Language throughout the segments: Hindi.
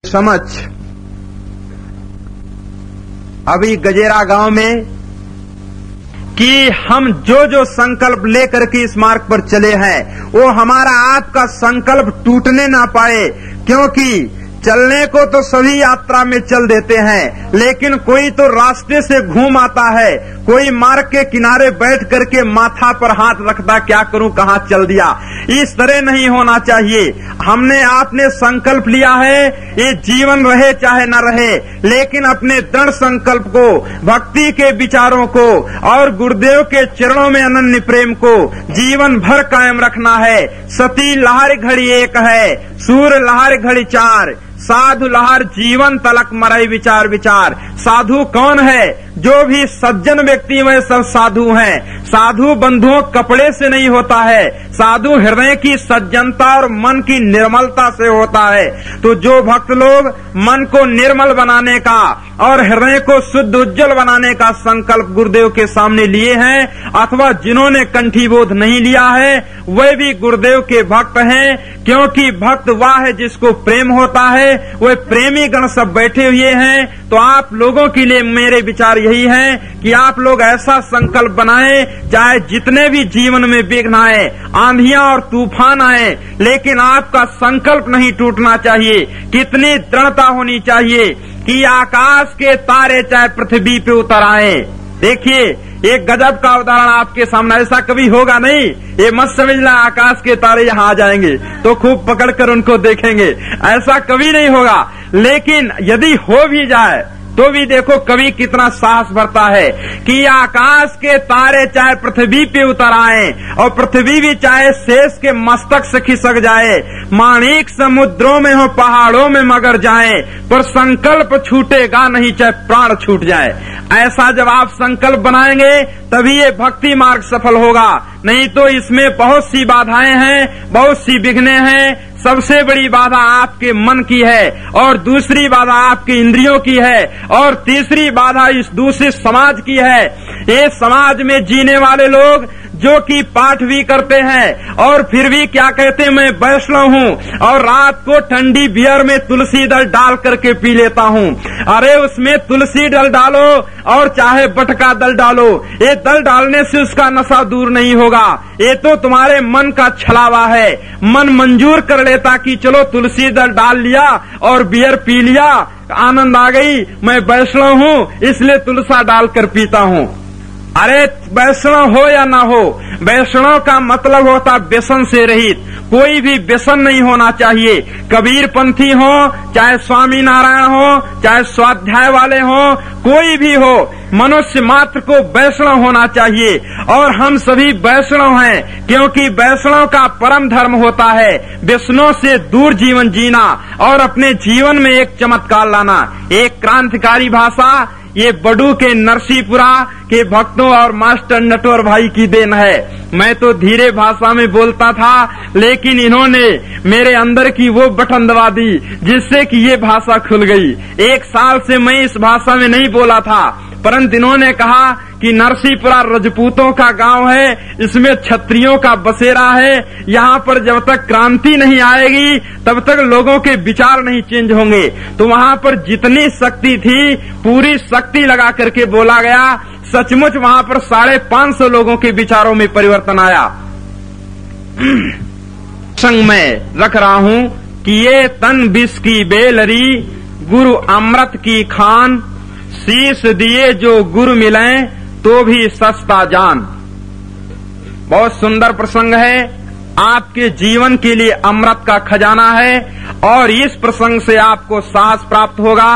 समझ अभी गजेरा गांव में कि हम जो जो संकल्प लेकर के इस मार्ग पर चले हैं वो हमारा आपका संकल्प टूटने ना पाए, क्योंकि चलने को तो सभी यात्रा में चल देते हैं, लेकिन कोई तो रास्ते से घूम आता है, कोई मार्ग के किनारे बैठ करके माथा पर हाथ रखता, क्या करूं कहां चल दिया। इस तरह नहीं होना चाहिए। हमने आपने संकल्प लिया है, ये जीवन रहे चाहे न रहे, लेकिन अपने दृढ़ संकल्प को, भक्ति के विचारों को और गुरुदेव के चरणों में अनन्य प्रेम को जीवन भर कायम रखना है। सती लहर घड़ी एक है, सूर लहर घड़ी चार, साधु लहर जीवन तलक मरई विचार विचार। साधु कौन है? जो भी सज्जन व्यक्ति वे सब साधु हैं। साधु बंधुओं कपड़े से नहीं होता है, साधु हृदय की सज्जनता और मन की निर्मलता से होता है। तो जो भक्त लोग मन को निर्मल बनाने का और हृदय को शुद्ध उज्जवल बनाने का संकल्प गुरुदेव के सामने लिए हैं, अथवा जिन्होंने कंठीबोध नहीं लिया है, वे भी गुरुदेव के भक्त हैं। क्योंकि भक्त वह है जिसको प्रेम होता है, वे प्रेमी गण सब बैठे हुए हैं। तो आप लोगों के लिए मेरे विचार यही है कि आप लोग ऐसा संकल्प बनाएं, चाहे जितने भी जीवन में विघ्न आए, आंधियां और तूफान आए, लेकिन आपका संकल्प नहीं टूटना चाहिए। कितनी दृढ़ता होनी चाहिए कि आकाश के तारे चाहे पृथ्वी पे उतर आए। देखिए एक गजब का उदाहरण आपके सामने, ऐसा कभी होगा नहीं, ये मत समझना आकाश के तारे यहाँ आ जाएंगे तो खूब पकड़कर उनको देखेंगे, ऐसा कभी नहीं होगा। लेकिन यदि हो भी जाए तो भी देखो कभी कितना साहस भरता है कि आकाश के तारे चाहे पृथ्वी पे उतर आए और पृथ्वी भी चाहे शेष के मस्तक से खिसक जाए, माणिक समुद्रों में हो पहाड़ों में मगर जाए, पर संकल्प छूटेगा नहीं चाहे प्राण छूट जाए। ऐसा जब आप संकल्प बनाएंगे तभी ये भक्ति मार्ग सफल होगा, नहीं तो इसमें बहुत सी बाधाएं हैं, बहुत सी विघ्ने हैं। सबसे बड़ी बाधा आपके मन की है, और दूसरी बाधा आपके इंद्रियों की है, और तीसरी बाधा इस दूसरे समाज की है। ये समाज में जीने वाले लोग जो कि पाठ भी करते हैं और फिर भी क्या कहते हैं, मैं वैष्णव हूँ और रात को ठंडी बियर में तुलसी दल डाल करके पी लेता हूँ। अरे उसमें तुलसी दल डालो और चाहे बटका दल डालो, ये दल डालने से उसका नशा दूर नहीं होगा। ये तो तुम्हारे मन का छलावा है। मन मंजूर कर लेता कि चलो तुलसी दल डाल लिया और बियर पी लिया, आनंद आ गई, मैं वैष्णव हूँ इसलिए तुलसा डालकर पीता हूँ। अरे वैष्णव हो या ना हो, वैष्णव का मतलब होता व्यसन से रहित। कोई भी व्यसन नहीं होना चाहिए। कबीर पंथी हो, चाहे स्वामी नारायण हो, चाहे स्वाध्याय वाले हो, कोई भी हो, मनुष्य मात्र को वैष्णव होना चाहिए। और हम सभी वैष्णव हैं, क्योंकि वैष्णव का परम धर्म होता है व्यसनों से दूर जीवन जीना और अपने जीवन में एक चमत्कार लाना। एक क्रांतिकारी भाषा ये बडू के नरसीपुरा के भक्तों और मास्टर नटवर भाई की देन है। मैं तो धीरे भाषा में बोलता था, लेकिन इन्होंने मेरे अंदर की वो बटन दबा दी जिससे कि ये भाषा खुल गई। 1 साल से मैं इस भाषा में नहीं बोला था, परंतु इन्होंने कहा कि नरसीपुरा रजपूतों का गांव है, इसमें क्षत्रियों का बसेरा है, यहाँ पर जब तक क्रांति नहीं आएगी तब तक लोगों के विचार नहीं चेंज होंगे। तो वहाँ पर जितनी शक्ति थी पूरी शक्ति लगा करके बोला गया। सचमुच वहाँ पर 550 लोगों के विचारों में परिवर्तन आया। संग में रख रहा हूँ कि ये तन विष की बेलरी, गुरु अमृत की खान, शीश दिए जो गुरु मिले तो भी सस्ता जान। बहुत सुंदर प्रसंग है, आपके जीवन के लिए अमृत का खजाना है और इस प्रसंग से आपको साहस प्राप्त होगा।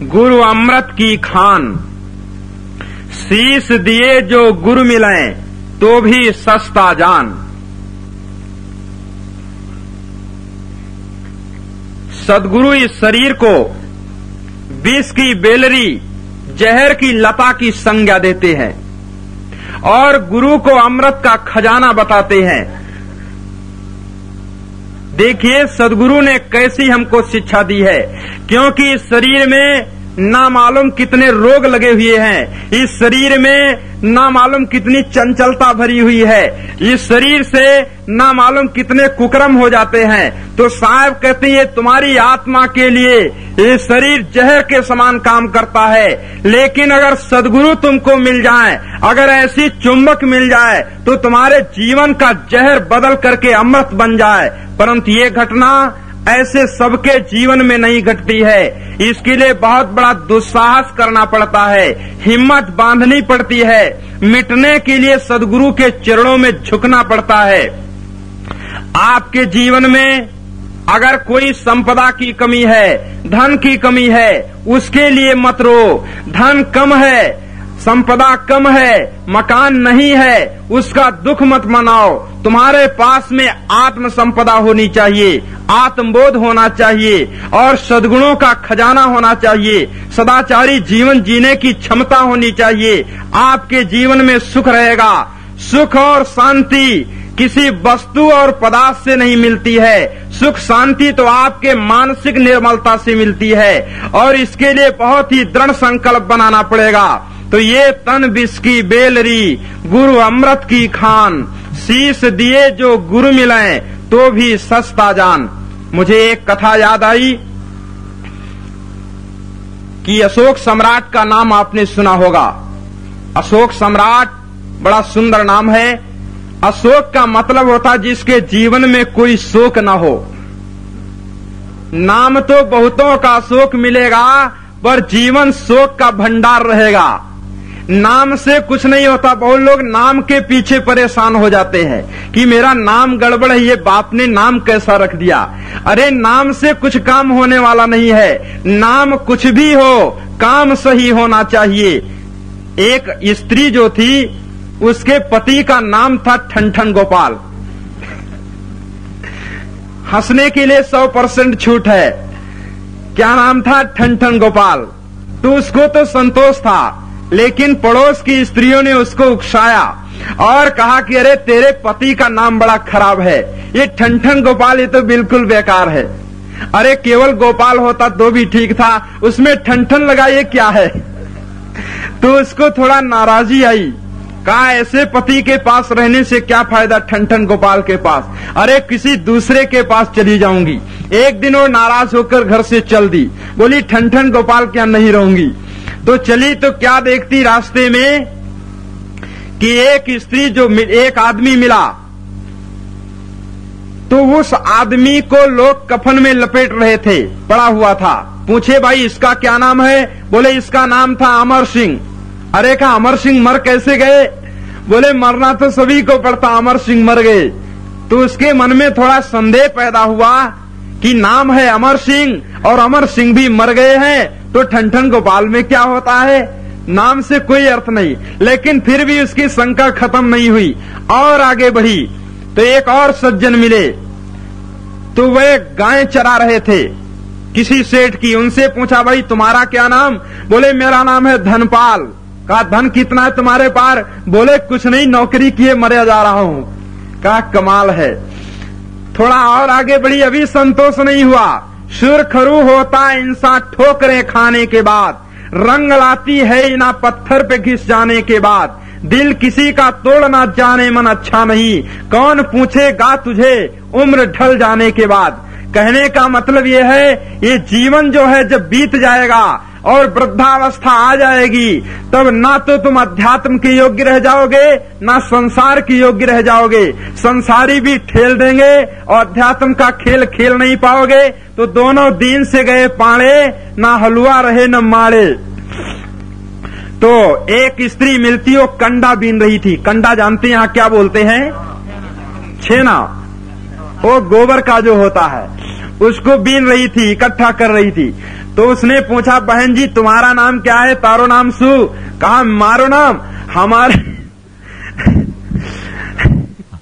गुरु अमृत की खान, शीश दिए जो गुरु मिले तो भी सस्ता जान। सद्गुरु इस शरीर को विष की बेलरी, जहर की लता की संज्ञा देते हैं और गुरु को अमृत का खजाना बताते हैं। देखिए सद्गुरु ने कैसी हमको शिक्षा दी है, क्योंकि इस शरीर में ना मालूम कितने रोग लगे हुए हैं, इस शरीर में ना मालूम कितनी चंचलता भरी हुई है, इस शरीर से ना मालूम कितने कुकर्म हो जाते हैं। तो साहब कहते हैं ये तुम्हारी आत्मा के लिए ये शरीर जहर के समान काम करता है, लेकिन अगर सद्गुरु तुमको मिल जाए, अगर ऐसी चुंबक मिल जाए तो तुम्हारे जीवन का जहर बदल करके अमृत बन जाए। परंतु ये घटना ऐसे सबके जीवन में नहीं घटती है, इसके लिए बहुत बड़ा दुस्साहस करना पड़ता है, हिम्मत बांधनी पड़ती है, मिटने के लिए सद्गुरु के चरणों में झुकना पड़ता है। आपके जीवन में अगर कोई संपदा की कमी है, धन की कमी है, उसके लिए मत रो। धन कम है, संपदा कम है, मकान नहीं है, उसका दुख मत मनाओ। तुम्हारे पास में आत्म संपदा होनी चाहिए, आत्मबोध होना चाहिए और सद्गुणों का खजाना होना चाहिए, सदाचारी जीवन जीने की क्षमता होनी चाहिए। आपके जीवन में सुख रहेगा। सुख और शांति किसी वस्तु और पदार्थ से नहीं मिलती है, सुख शांति तो आपके मानसिक निर्मलता से मिलती है, और इसके लिए बहुत ही दृढ़ संकल्प बनाना पड़ेगा। तो ये तन विष की बेलरी, गुरु अमृत की खान, शीश दिए जो गुरु मिले तो भी सस्ता जान। मुझे एक कथा याद आई कि अशोक सम्राट का नाम आपने सुना होगा। अशोक सम्राट बड़ा सुंदर नाम है। अशोक का मतलब होता जिसके जीवन में कोई शोक न हो। नाम तो बहुतों का शोक मिलेगा, पर जीवन शोक का भंडार रहेगा। नाम से कुछ नहीं होता। बहुत लोग नाम के पीछे परेशान हो जाते हैं कि मेरा नाम गड़बड़ है, ये बाप ने नाम कैसा रख दिया। अरे नाम से कुछ काम होने वाला नहीं है। नाम कुछ भी हो, काम सही होना चाहिए। एक स्त्री जो थी, उसके पति का नाम था ठनठन गोपाल। हंसने के लिए 100% छूट है। क्या नाम था? ठनठन गोपाल। तो उसको तो संतोष था, लेकिन पड़ोस की स्त्रियों ने उसको उकसाया और कहा कि अरे तेरे पति का नाम बड़ा खराब है, ये ठनठन गोपाल ये तो बिल्कुल बेकार है। अरे केवल गोपाल होता तो भी ठीक था, उसमें ठनठन लगा, ये क्या है? तो उसको थोड़ा नाराजी आई। कहा ऐसे पति के पास रहने से क्या फायदा ठनठन गोपाल के पास, अरे किसी दूसरे के पास चली जाऊंगी। एक दिन वो नाराज होकर घर से चल दी, बोली ठनठन गोपाल क्या नहीं रहूंगी। तो चली तो क्या देखती रास्ते में कि एक स्त्री जो एक आदमी मिला, तो उस आदमी को लोग कफन में लपेट रहे थे, पड़ा हुआ था। पूछे भाई इसका क्या नाम है? बोले इसका नाम था अमर सिंह। अरे कहा अमर सिंह मर कैसे गए? बोले मरना तो सभी को पड़ता, अमर सिंह मर गए। तो उसके मन में थोड़ा संदेह पैदा हुआ कि नाम है अमर सिंह और अमर सिंह भी मर गए हैं, तो ठनठन गोपाल में क्या होता है? नाम से कोई अर्थ नहीं। लेकिन फिर भी उसकी शंका खत्म नहीं हुई और आगे बढ़ी। तो एक और सज्जन मिले, तो वे गाय चरा रहे थे किसी सेठ की। उनसे पूछा भाई तुम्हारा क्या नाम? बोले मेरा नाम है धनपाल। कहा धन कितना है तुम्हारे पास? बोले कुछ नहीं, नौकरी किए मरे जा रहा हूं। कहा कमाल है। थोड़ा और आगे बढ़ी, अभी संतोष नहीं हुआ। सुरखरू होता इंसान ठोकरे खाने के बाद, रंग लाती है इना पत्थर पे घिस जाने के बाद, दिल किसी का तोड़ना जाने मन अच्छा नहीं, कौन पूछेगा तुझे उम्र ढल जाने के बाद। कहने का मतलब ये है, ये जीवन जो है जब बीत जाएगा और वृद्धावस्था आ जाएगी, तब ना तो तुम अध्यात्म के योग्य रह जाओगे, ना संसार के योग्य रह जाओगे। संसारी भी ठेल देंगे और अध्यात्म का खेल खेल नहीं पाओगे, तो दोनों दीन से गए पाड़े, ना हलवा रहे न माड़े। तो एक स्त्री मिलती, वो कंडा बीन रही थी। कंडा जानते हैं यहाँ क्या बोलते हैं? छेना। वो गोबर का जो होता है, उसको बीन रही थी, इकट्ठा कर रही थी। तो उसने पूछा बहन जी तुम्हारा नाम क्या है? तारो नाम सु। कहा मारो नाम हमारे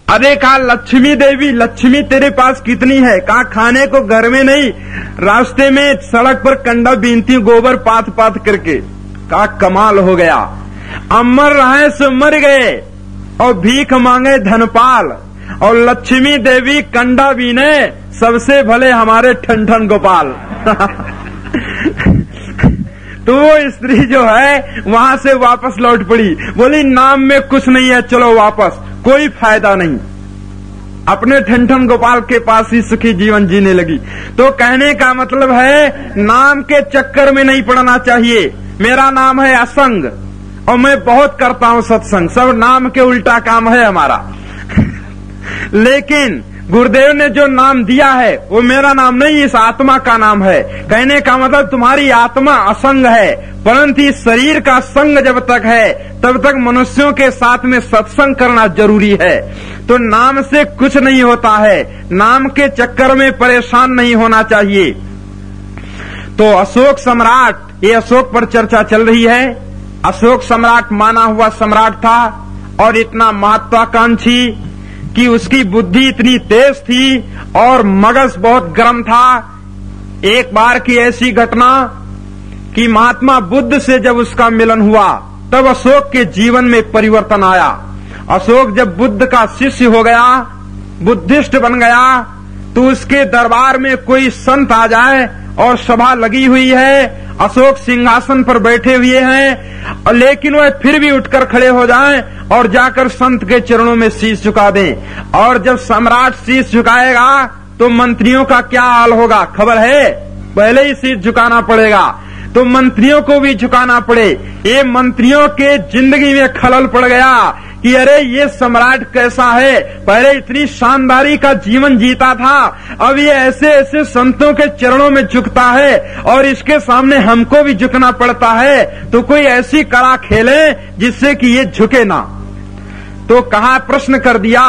अरे कहा लक्ष्मी देवी। लक्ष्मी तेरे पास कितनी है? कहा खाने को घर में नहीं, रास्ते में सड़क पर कंडा बीनती हूँ गोबर पात पात करके। कहा कमाल हो गया। अमर रहे सो मर गए और भीख मांगे धनपाल, और लक्ष्मी देवी कंडा बीने, सबसे भले हमारे ठनठन गोपाल। तो वो स्त्री जो है वहां से वापस लौट पड़ी, बोली नाम में कुछ नहीं है, चलो वापस, कोई फायदा नहीं। अपने ठनठन गोपाल के पास ही सुखी जीवन जीने लगी। तो कहने का मतलब है नाम के चक्कर में नहीं पड़ना चाहिए। मेरा नाम है असंग और मैं बहुत करता हूं सत्संग, सब नाम के उल्टा काम है हमारा। लेकिन गुरुदेव ने जो नाम दिया है वो मेरा नाम नहीं, इस आत्मा का नाम है। कहने का मतलब तुम्हारी आत्मा असंग है, परंतु इस शरीर का संग जब तक है तब तक मनुष्यों के साथ में सत्संग करना जरूरी है। तो नाम से कुछ नहीं होता है, नाम के चक्कर में परेशान नहीं होना चाहिए। तो अशोक सम्राट, ये अशोक पर चर्चा चल रही है। अशोक सम्राट माना हुआ सम्राट था और इतना महत्वाकांक्षी कि उसकी बुद्धि इतनी तेज थी और मगज बहुत गर्म था। एक बार की ऐसी घटना कि महात्मा बुद्ध से जब उसका मिलन हुआ तब अशोक के जीवन में परिवर्तन आया। अशोक जब बुद्ध का शिष्य हो गया, बुद्धिस्ट बन गया, तो उसके दरबार में कोई संत आ जाए और सभा लगी हुई है, अशोक सिंहासन पर बैठे हुए हैं, लेकिन वह फिर भी उठकर खड़े हो जाएं और जाकर संत के चरणों में शीश झुका दें। और जब सम्राट शीश झुकाएगा तो मंत्रियों का क्या हाल होगा खबर है? पहले ही शीश झुकाना पड़ेगा, तो मंत्रियों को भी झुकाना पड़े। ये मंत्रियों के जिंदगी में खलल पड़ गया कि अरे ये सम्राट कैसा है, पहले इतनी शानदारी का जीवन जीता था, अब ये ऐसे ऐसे संतों के चरणों में झुकता है और इसके सामने हमको भी झुकना पड़ता है। तो कोई ऐसी कला खेले जिससे कि ये झुके ना। तो कहा, प्रश्न कर दिया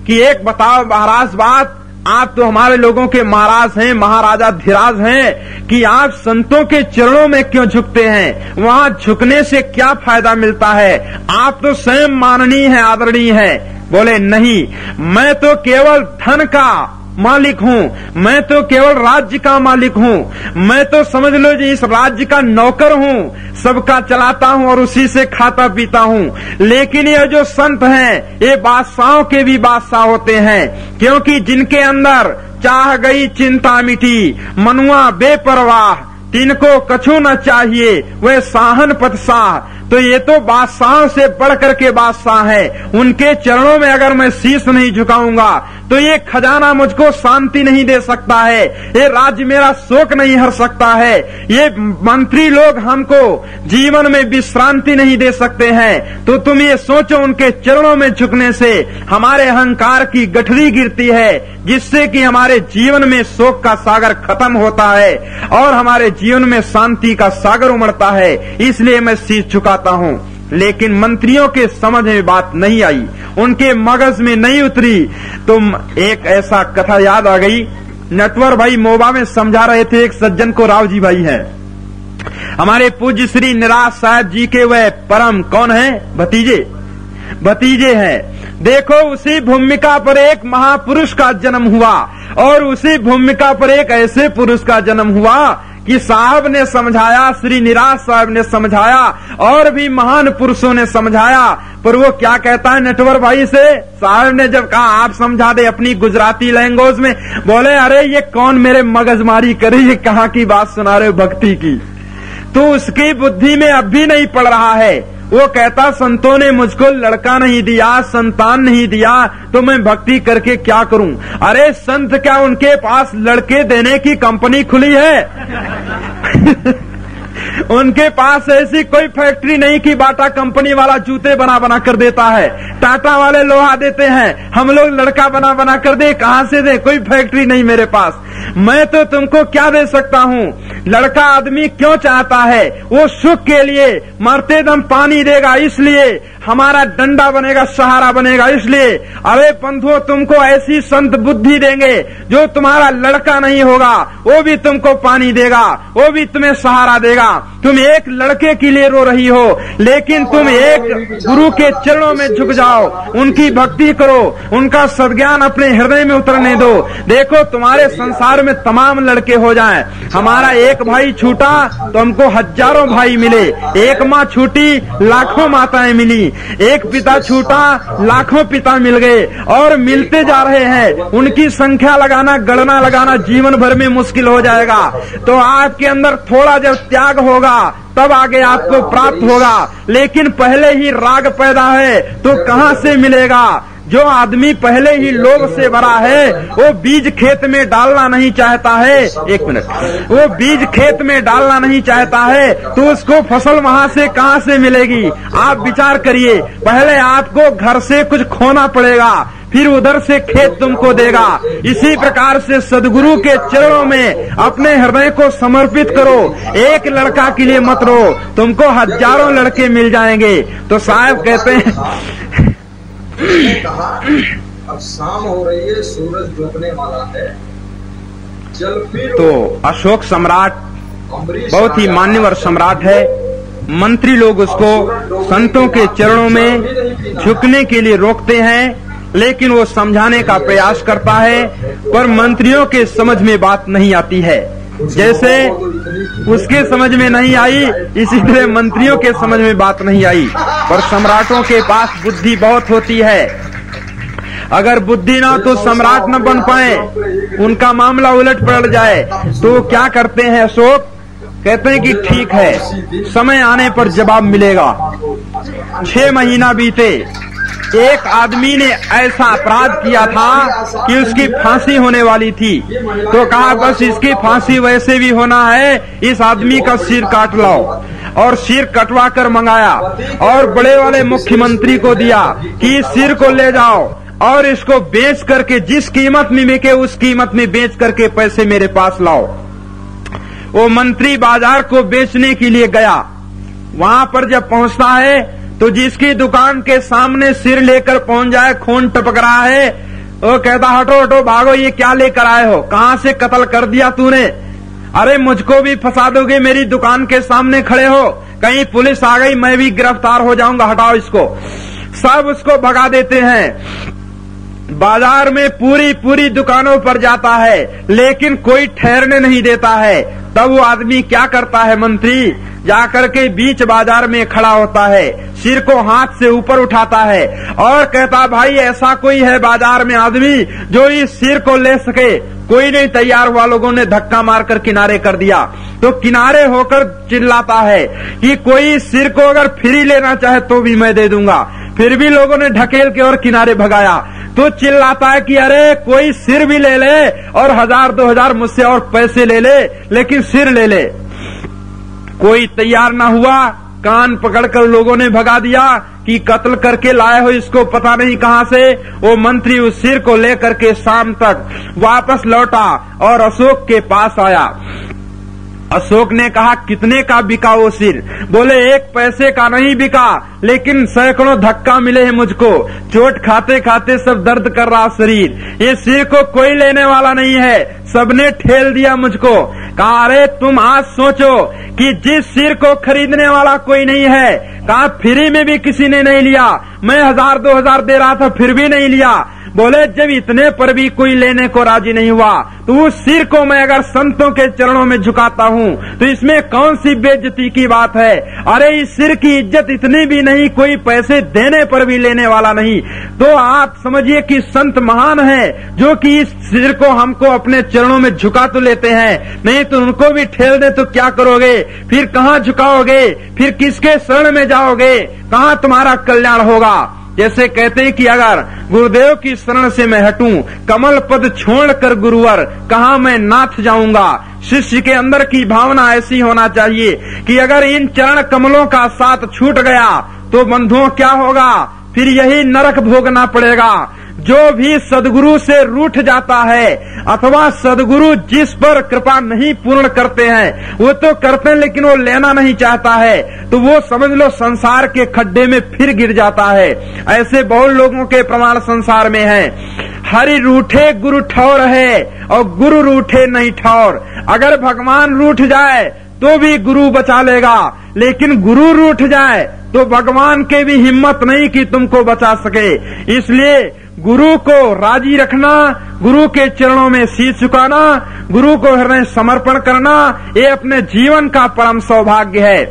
कि एक बताओ महाराज बात, आप तो हमारे लोगों के महाराज हैं, महाराजा धीराज हैं, कि आप संतों के चरणों में क्यों झुकते हैं? वहाँ झुकने से क्या फायदा मिलता है? आप तो स्वयं माननीय हैं, आदरणीय हैं। बोले नहीं, मैं तो केवल धन का मालिक हूँ, मैं तो केवल राज्य का मालिक हूँ, मैं तो समझ लो जी इस राज्य का नौकर हूँ, सबका चलाता हूँ और उसी से खाता पीता हूँ। लेकिन ये जो संत हैं ये बादशाहों के भी बादशाह होते हैं, क्योंकि जिनके अंदर चाह गई चिंता मिटी, मनुआ बेपरवाह, तिनको कछु न चाहिए, वे साहन पतशाह। तो ये तो बादशाहों से बढ़ करके बादशाह है, उनके चरणों में अगर मैं शीश नहीं झुकाऊंगा तो ये खजाना मुझको शांति नहीं दे सकता है, ये राज्य मेरा शोक नहीं हर सकता है, ये मंत्री लोग हमको जीवन में विश्रांति नहीं दे सकते हैं। तो तुम ये सोचो, उनके चरणों में झुकने से हमारे अहंकार की गठरी गिरती है, जिससे कि हमारे जीवन में शोक का सागर खत्म होता है और हमारे जीवन में शांति का सागर उमड़ता है। इसलिए मैं शीश झुकाता हूँ। लेकिन मंत्रियों के समझ में बात नहीं आई, उनके मगज में नहीं उतरी। तो एक ऐसा कथा याद आ गई, नटवर भाई मोबा में समझा रहे थे एक सज्जन को, राव जी भाई हैं, हमारे पूज्य श्री निराश साहब जी के वह परम कौन है, भतीजे हैं। देखो, उसी भूमिका पर एक महापुरुष का जन्म हुआ और उसी भूमिका पर एक ऐसे पुरुष का जन्म हुआ कि साहब ने समझाया, श्री निराश साहब ने समझाया और भी महान पुरुषों ने समझाया। पर वो क्या कहता है नटवर भाई से, साहब ने जब कहा आप समझा दे अपनी गुजराती लैंग्वेज में, बोले अरे ये कौन मेरे मगजमारी करे, ये कहाँ की बात सुना रहे हो भक्ति की। तो उसकी बुद्धि में अब भी नहीं पड़ रहा है। वो कहता संतों ने मुझको लड़का नहीं दिया, संतान नहीं दिया, तो मैं भक्ति करके क्या करूं? अरे संत क्या उनके पास लड़के देने की कंपनी खुली है? उनके पास ऐसी कोई फैक्ट्री नहीं कि बाटा कंपनी वाला जूते बना बना कर देता है, टाटा वाले लोहा देते हैं, हम लोग लड़का बना बना कर दे, कहाँ से दे? कोई फैक्ट्री नहीं मेरे पास। मैं तो तुमको क्या दे सकता हूँ? लड़का आदमी क्यों चाहता है? वो सुख के लिए, मरते दम पानी देगा इसलिए, हमारा डंडा बनेगा, सहारा बनेगा इसलिए। अरे बंधुओं, तुमको ऐसी संत बुद्धि देंगे जो तुम्हारा लड़का नहीं होगा, वो भी तुमको पानी देगा, वो भी तुम्हें सहारा देगा। तुम एक लड़के के लिए रो रही हो, लेकिन तुम एक गुरु के चरणों में झुक जाओ, उनकी भक्ति करो, उनका सद्ज्ञान अपने हृदय में उतरने दो। देखो तुम्हारे संसार में तमाम लड़के हो जाएं। हमारा एक भाई छूटा तो हमको हजारों भाई मिले, एक माँ छूटी लाखों माताएं मिली, एक पिता छूटा लाखों पिता मिल गए और मिलते जा रहे हैं। उनकी संख्या लगाना, गणना लगाना जीवन भर में मुश्किल हो जाएगा। तो आपके अंदर थोड़ा जब त्याग होगा तब आगे आपको प्राप्त होगा। लेकिन पहले ही राग पैदा है तो कहाँ से मिलेगा? जो आदमी पहले ही लोभ से भरा है वो बीज खेत में डालना नहीं चाहता है, एक मिनट, वो बीज खेत में डालना नहीं चाहता है तो उसको फसल वहाँ से कहाँ से मिलेगी? आप विचार करिए, पहले आपको घर से कुछ खोना पड़ेगा, फिर उधर से खेत तुमको देगा। इसी प्रकार से सदगुरु के चरणों में अपने हृदय को समर्पित करो। एक लड़का के लिए मत रो, तुमको हजारों लड़के मिल जाएंगे। तो साहब कहते हैं कहा अब शाम हो रही है, सूरज डूबने वाला है, चल फिर। तो अशोक सम्राट बहुत ही मान्यवर सम्राट है। मंत्री लोग उसको संतों के चरणों में झुकने के लिए रोकते हैं, लेकिन वो समझाने का प्रयास करता है, पर मंत्रियों के समझ में बात नहीं आती है। जैसे उसके समझ में नहीं आई, इसी तरह मंत्रियों के समझ में बात नहीं आई। पर सम्राटों के पास बुद्धि बहुत होती है। अगर बुद्धि ना तो सम्राट न बन पाए, उनका मामला उलट पलट जाए। तो क्या करते हैं अशोक? कहते हैं कि ठीक है, समय आने पर जवाब मिलेगा। 6 महीना बीते, एक आदमी ने ऐसा अपराध किया था कि उसकी फांसी होने वाली थी। तो कहा बस इसकी फांसी वैसे भी होना है, इस आदमी का सिर काट लाओ। और सिर कटवा कर मंगाया और बड़े वाले मुख्यमंत्री को दिया कि इस सिर को ले जाओ और इसको बेच करके जिस कीमत में बिके उस कीमत में बेच करके पैसे मेरे पास लाओ। वो मंत्री बाजार को बेचने के लिए गया। वहां पर जब पहुंचता है तो जिसकी दुकान के सामने सिर लेकर पहुंच जाए, खून टपक रहा है, वो कहता हटो हटो भागो, ये क्या लेकर आए हो? कहां से कत्ल कर दिया तूने? अरे मुझको भी फंसा दोगे, मेरी दुकान के सामने खड़े हो, कहीं पुलिस आ गई मैं भी गिरफ्तार हो जाऊंगा, हटाओ इसको। सब उसको भगा देते हैं। बाजार में पूरी दुकानों पर जाता है, लेकिन कोई ठहरने नहीं देता है। तब वो आदमी क्या करता है? मंत्री जाकर के बीच बाजार में खड़ा होता है, सिर को हाथ से ऊपर उठाता है और कहता भाई ऐसा कोई है बाजार में आदमी जो इस सिर को ले सके? कोई नहीं तैयार हुआ। लोगों ने धक्का मारकर किनारे कर दिया। तो किनारे होकर चिल्लाता है कि कोई इस सिर को अगर फ्री लेना चाहे तो भी मैं दे दूंगा। फिर भी लोगों ने ढकेल के और किनारे भगाया। तो चिल्लाता है कि अरे कोई सिर भी ले ले और 1000-2000 मुझसे और पैसे ले ले, लेकिन सिर ले ले। कोई तैयार ना हुआ। कान पकड़कर लोगों ने भगा दिया कि कत्ल करके लाए हो इसको, पता नहीं कहां से। वो मंत्री उस सिर को लेकर के शाम तक वापस लौटा और अशोक के पास आया। अशोक ने कहा कितने का बिका वो सिर? बोले 1 पैसे का नहीं बिका, लेकिन सैकड़ों धक्का मिले हैं मुझको, चोट खाते खाते सब दर्द कर रहा शरीर। ये सिर को कोई लेने वाला नहीं है, सबने ठेल दिया मुझको। कहा अरे तुम आज सोचो कि जिस सिर को खरीदने वाला कोई नहीं है, कहा फ्री में भी किसी ने नहीं लिया, मैं 1000-2000 दे रहा था फिर भी नहीं लिया। बोले जब इतने पर भी कोई लेने को राजी नहीं हुआ तो उस सिर को मैं अगर संतों के चरणों में झुकाता हूँ तो इसमें कौन सी बेइज्जती की बात है? अरे इस सिर की इज्जत इतनी भी नहीं, कोई पैसे देने पर भी लेने वाला नहीं। तो आप समझिए कि संत महान है जो कि इस सिर को हमको अपने चरणों में झुका तो लेते हैं, नहीं तो उनको भी ठेल दे तो क्या करोगे? फिर कहाँ झुकाओगे? फिर किसके शरण में जाओगे? कहाँ तुम्हारा कल्याण होगा? जैसे कहते हैं कि अगर गुरुदेव की शरण से मैं हटूं, कमल पद छोड़कर गुरुवर, कहाँ मैं नाथ जाऊंगा। शिष्य के अंदर की भावना ऐसी होना चाहिए कि अगर इन चरण कमलों का साथ छूट गया तो बंधुओं क्या होगा? फिर यही नरक भोगना पड़ेगा। जो भी सदगुरु से रूठ जाता है अथवा सदगुरु जिस पर कृपा नहीं पूर्ण करते हैं, वो तो करते हैं लेकिन वो लेना नहीं चाहता है, तो वो समझ लो संसार के खड्डे में फिर गिर जाता है। ऐसे बहुत लोगों के प्रमाण संसार में हैं। हरि रूठे गुरु ठौर है और गुरु रूठे नहीं ठौर। अगर भगवान रूठ जाए तो भी गुरु बचा लेगा, लेकिन गुरु रूठ जाए तो भगवान के भी हिम्मत नहीं कि तुमको बचा सके। इसलिए गुरु को राजी रखना, गुरु के चरणों में शीश झुकाना, गुरु को हृदय समर्पण करना, ये अपने जीवन का परम सौभाग्य है।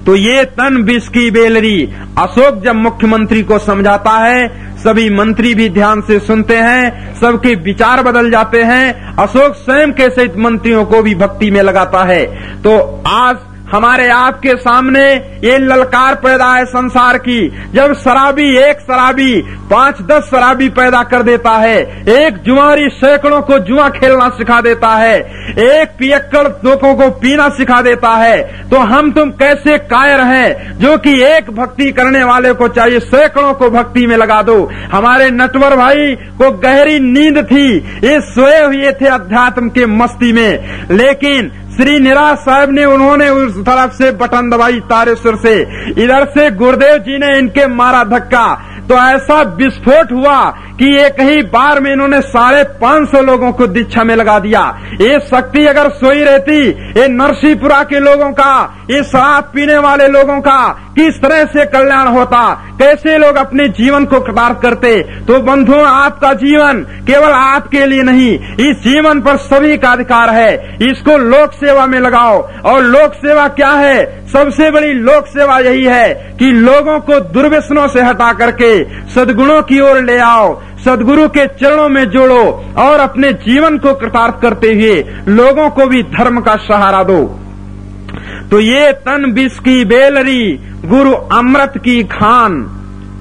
तो ये तन विष की बेलरी अशोक जब मुख्यमंत्री को समझाता है, सभी मंत्री भी ध्यान से सुनते हैं, सबके विचार बदल जाते हैं। अशोक स्वयं के सहित मंत्रियों को भी भक्ति में लगाता है। तो आज हमारे आपके सामने ये ललकार पैदा है संसार की। जब शराबी एक शराबी 5-10 शराबी पैदा कर देता है, एक जुआरी सैकड़ों को जुआ खेलना सिखा देता है, एक पियक्कड़ लोगों को पीना सिखा देता है, तो हम तुम कैसे कायर हैं जो कि एक भक्ति करने वाले को चाहिए सैकड़ों को भक्ति में लगा दो। हमारे नटवर भाई को गहरी नींद थी, ये सोए हुए थे अध्यात्म के मस्ती में, लेकिन श्री निराश साहब ने उन्होंने उस तरफ से बटन दबाई तारेश्वर से, इधर से गुरुदेव जी ने इनके मारा धक्का, तो ऐसा विस्फोट हुआ कि एक ही बार में इन्होंने 550 लोगों को दीक्षा में लगा दिया। ये शक्ति अगर सोई रहती, ये नरसिंहपुरा के लोगों का, ये शराब पीने वाले लोगों का किस तरह से कल्याण होता, कैसे लोग अपने जीवन को कृतार्थ करते। तो बंधुओं, आपका जीवन केवल आपके लिए नहीं, इस जीवन पर सभी का अधिकार है। इसको लोक सेवा में लगाओ। और लोक सेवा क्या है? सबसे बड़ी लोक सेवा यही है कि लोगों को दुर्व्यसनों से हटा करके सद्गुणों की ओर ले आओ, सद्गुरु के चरणों में जोड़ो और अपने जीवन को कृतार्थ करते हुए लोगों को भी धर्म का सहारा दो। तो ये तन विष की बेलरी, गुरु अमृत की खान।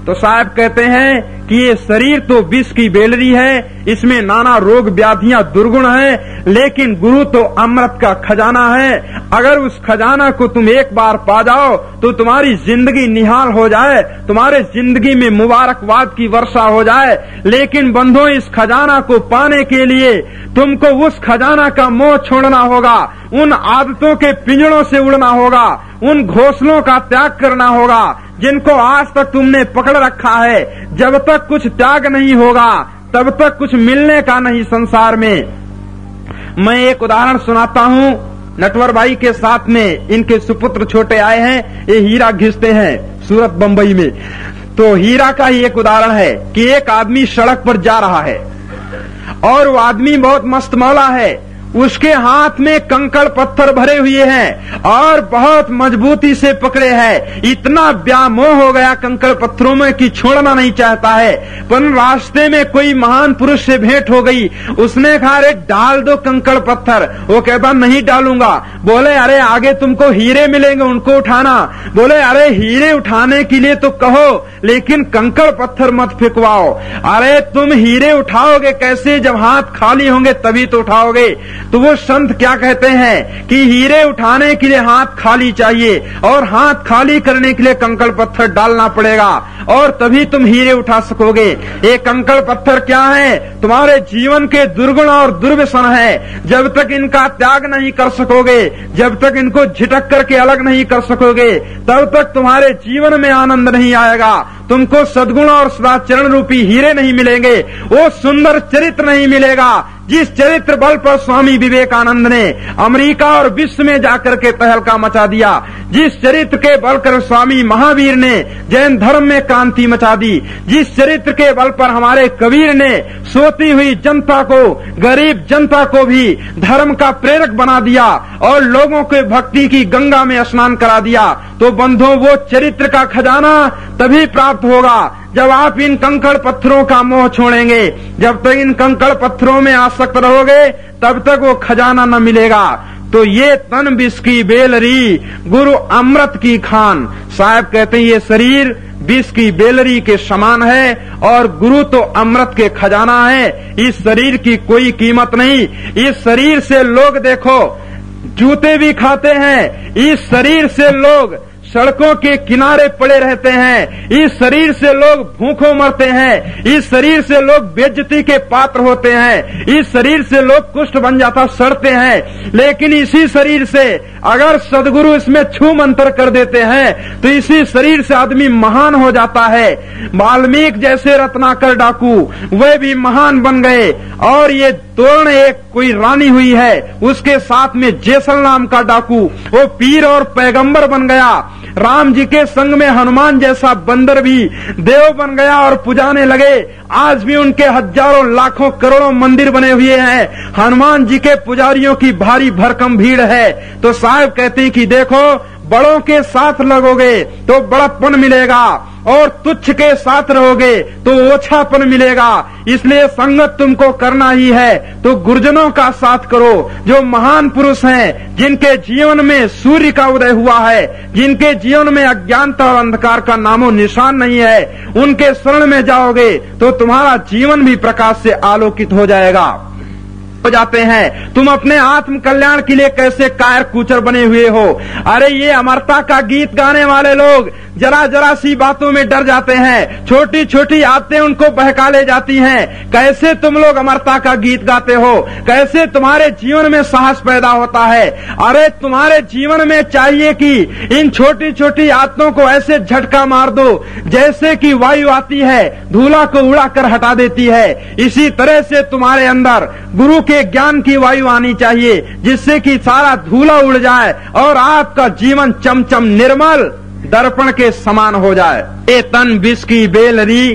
तो साहब कहते हैं कि ये शरीर तो विष की बेलरी है, इसमें नाना रोग व्याधियां दुर्गुण है, लेकिन गुरु तो अमृत का खजाना है। अगर उस खजाना को तुम एक बार पा जाओ तो तुम्हारी जिंदगी निहाल हो जाए, तुम्हारे जिंदगी में मुबारकबाद की वर्षा हो जाए। लेकिन बंधुओं, इस खजाना को पाने के लिए तुमको उस खजाना का मोह छोड़ना होगा, उन आदतों के पिंजड़ों से उड़ना होगा, उन घोंसलों का त्याग करना होगा जिनको आज तक तुमने पकड़ रखा है। जब तक कुछ त्याग नहीं होगा तब तक कुछ मिलने का नहीं संसार में। मैं एक उदाहरण सुनाता हूँ। नटवर भाई के साथ में इनके सुपुत्र छोटे आए हैं, ये हीरा घिसते हैं सूरत बंबई में। तो हीरा का ही एक उदाहरण है कि एक आदमी सड़क पर जा रहा है और वो आदमी बहुत मस्त मौला है, उसके हाथ में कंकड़ पत्थर भरे हुए हैं और बहुत मजबूती से पकड़े हैं। इतना व्यामोह हो गया कंकड़ पत्थरों में कि छोड़ना नहीं चाहता है। पर रास्ते में कोई महान पुरुष से भेंट हो गई, उसने कहा अरे डाल दो कंकड़ पत्थर। वो कहता नहीं डालूंगा। बोले अरे आगे तुमको हीरे मिलेंगे, उनको उठाना। बोले अरे हीरे उठाने के लिए तो कहो, लेकिन कंकड़ पत्थर मत फेंकवाओ। अरे तुम हीरे उठाओगे कैसे? जब हाथ खाली होंगे तभी तो उठाओगे। तो वो संत क्या कहते हैं कि हीरे उठाने के लिए हाथ खाली चाहिए और हाथ खाली करने के लिए कंकड़ पत्थर डालना पड़ेगा और तभी तुम हीरे उठा सकोगे। ये कंकड़ पत्थर क्या है? तुम्हारे जीवन के दुर्गुण और दुर्व्यसन है। जब तक इनका त्याग नहीं कर सकोगे, जब तक इनको झिटक करके अलग नहीं कर सकोगे, तब तक तुम्हारे जीवन में आनंद नहीं आएगा। तुमको सद्गुण और सदाचरण रूपी हीरे नहीं मिलेंगे, वो सुंदर चरित्र नहीं मिलेगा जिस चरित्र बल पर स्वामी विवेकानंद ने अमेरिका और विश्व में जाकर के तहलका मचा दिया, जिस चरित्र के बल पर स्वामी महावीर ने जैन धर्म में क्रांति मचा दी, जिस चरित्र के बल पर हमारे कबीर ने सोती हुई जनता को, गरीब जनता को भी धर्म का प्रेरक बना दिया और लोगों के भक्ति की गंगा में स्नान करा दिया। तो बंधुओं, वो चरित्र का खजाना तभी प्राप्त होगा जब आप इन कंकड़ पत्थरों का मोह छोड़ेंगे। जब तक इन कंकड़ पत्थरों में आसक्त रहोगे तब तक वो खजाना न मिलेगा। तो ये तन विष की बेलरी, गुरु अमृत की खान। साहब कहते हैं ये शरीर विष की बेलरी के समान है और गुरु तो अमृत के खजाना है। इस शरीर की कोई कीमत नहीं। इस शरीर से लोग देखो जूते भी खाते हैं, इस शरीर से लोग सड़कों के किनारे पड़े रहते हैं, इस शरीर से लोग भूखों मरते हैं, इस शरीर से लोग बेइज्जती के पात्र होते हैं, इस शरीर से लोग कुष्ठ बन जाता सड़ते हैं। लेकिन इसी शरीर से अगर सदगुरु इसमें छू मंत्र कर देते हैं तो इसी शरीर से आदमी महान हो जाता है। वाल्मीकि जैसे रत्नाकर डाकू वे भी महान बन गए। और ये तोरण एक कोई रानी हुई है, उसके साथ में जैसल नाम का डाकू वो पीर और पैगंबर बन गया। राम जी के संग में हनुमान जैसा बंदर भी देव बन गया और पुजाने लगे। आज भी उनके हजारों लाखों करोड़ों मंदिर बने हुए हैं। हनुमान जी के पुजारियों की भारी भरकम भीड़ है। तो साहब कहते हैं कि देखो बड़ों के साथ लगोगे तो बड़प्पन मिलेगा, और तुच्छ के साथ रहोगे तो ओछापन मिलेगा। इसलिए संगत तुमको करना ही है तो गुरुजनों का साथ करो, जो महान पुरुष हैं, जिनके जीवन में सूर्य का उदय हुआ है, जिनके जीवन में अज्ञानता और अंधकार का नामो निशान नहीं है। उनके शरण में जाओगे तो तुम्हारा जीवन भी प्रकाश से आलोकित हो जाएगा। हो जाते हैं तुम अपने आत्म कल्याण के लिए कैसे कायर कूचर बने हुए हो। अरे ये अमरता का गीत गाने वाले लोग जरा जरा सी बातों में डर जाते हैं, छोटी छोटी आदतें उनको बहका ले जाती हैं। कैसे तुम लोग अमरता का गीत गाते हो, कैसे तुम्हारे जीवन में साहस पैदा होता है। अरे तुम्हारे जीवन में चाहिए कि इन छोटी छोटी आदतों को ऐसे झटका मार दो जैसे कि वायु आती है धूला को उड़ाकर हटा देती है। इसी तरह से तुम्हारे अंदर गुरु के ज्ञान की वायु आनी चाहिए, जिससे कि सारा धूला उड़ जाए और आपका जीवन चमचम निर्मल दर्पण के समान हो जाए। ए तन विष की बेलरी।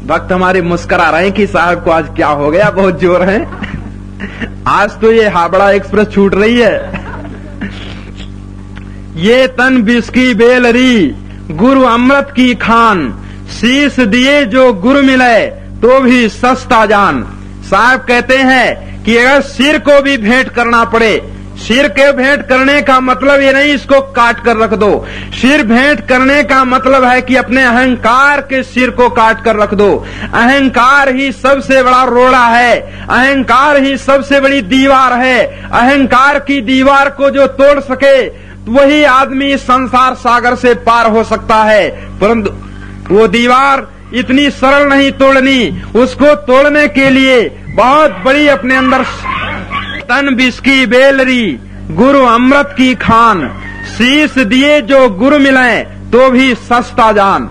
भक्त हमारे मुस्कुरा रहे हैं कि साहब को आज क्या हो गया, बहुत जोर है। आज तो ये हावड़ा एक्सप्रेस छूट रही है। ये तन विष की बेलरी, गुरु अमृत की खान, शीश दिए जो गुरु मिले तो भी सस्ता जान। साहब कहते हैं कि अगर सिर को भी भेंट करना पड़े, सिर के भेंट करने का मतलब ये नहीं इसको काट कर रख दो। सिर भेंट करने का मतलब है कि अपने अहंकार के सिर को काट कर रख दो। अहंकार ही सबसे बड़ा रोड़ा है, अहंकार ही सबसे बड़ी दीवार है। अहंकार की दीवार को जो तोड़ सके वही आदमी संसार सागर से पार हो सकता है, परंतु वो दीवार इतनी सरल नहीं तोड़नी। उसको तोड़ने के लिए बहुत बड़ी अपने अंदर तन विष की बेलरी, गुरु अमृत की खान, शीश दिए जो गुरु मिले तो भी सस्ता जान।